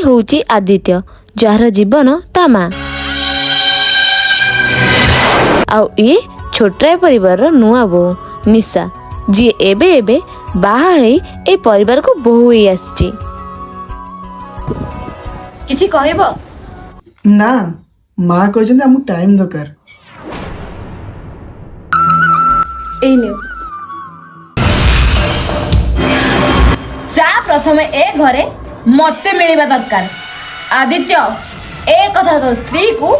होउची आदित्य जार जीवन ता माँ आउ ये छोटराय परिवार नुआ बो निशा जी एबे एबे बाहा है ए परिवार को बहु ही आसी किछि कहबो ना माँ कहते आम टाइम दरकार ए नियो जा प्रथमे ए घरे मते मिलिबा दरकार आदित्य ए कथा तो स्त्री को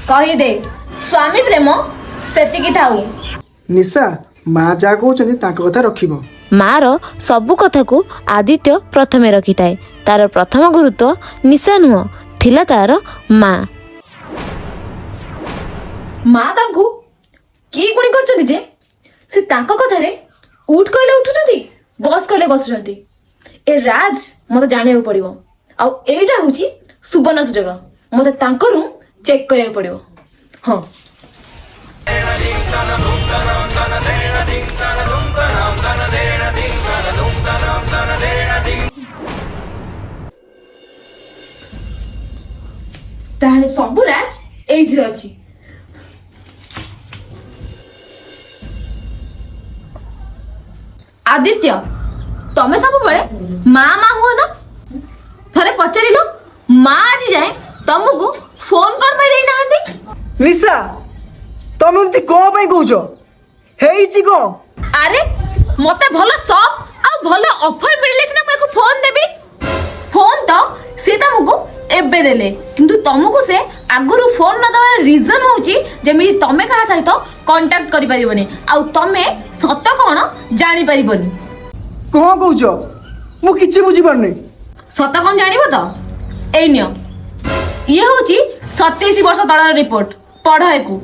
कहि दे स्वामी प्रेम सेतिकी थाउ निशा माँ जहाँ कहते कथा रखिब माँ रो सबु कथा को आदित्य प्रथमे रखी थाए तार प्रथम गुरुत्व निशा नुह थिला तार माँ माँ तांकु की गुणी करछथि जे से तांको कथारे उठ कहले उठुछथि बस कहले बसुछथि ए राज मते जानिया पड़िबो आ एटा होची सुवर्ण सुजोग मते तांको रूम चेक करिया पड़िबो हां ताहले सबु राज एइथिरे अछि आदित्य तमे सब बड़े माँ माँ हुआ ना थरे पचारिलो माँ आज जाए तुमको फोन कर पाई देई नाहंती निशा तुम एमती कौन पाई कहूछ हेइची को अरे मते भलो सब आ भलो ऑफर मिलले सिना मैं को फोन देबी फोन तो से तुमको एबे देले किंतु तुमको से आगुरु फोन न दवार रीजन होची जेमि तमे कहा सहित कांटेक्ट करि परिबनी आ तमे सत्य कोन जानि परिबनी कौन कहूछ मु किछि बुझी पारनी सत्य कोन जानिबो तो एई नियो ये होची 27 वर्ष तळर रिपोर्ट पढो एकु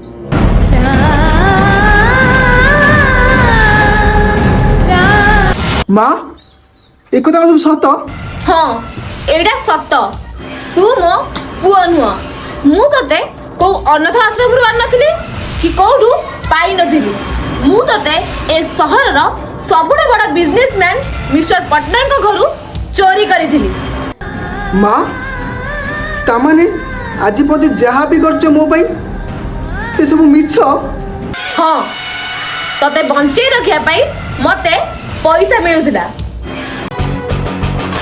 माँ एक कथा सब सत हाँ एडा सत्य तू मो पुआ नुह मु तते को अनाथ आश्रम रु आनथिली कि कोठू पाई नथिली मु तते ए शहर रो सबुठ बड़ा बिजनेसमैन मिस्टर पटनायक को घरु चोरी करिथिली माँ तामाने आज पजे जहाँ भी करछ मो पाई से सब मिछ हाँ तते बंचै रखिया पाई मते पैसा मिलुथिला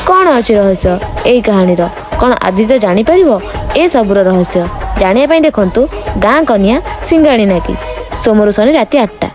कौन अच्छी रहस्य यही कहानी कौन आदित्य जापर ए सबूर रहस्य जानापी देखु गाँ कन्या सिंगाणी नाकी सोमरु शनि राति 8टा।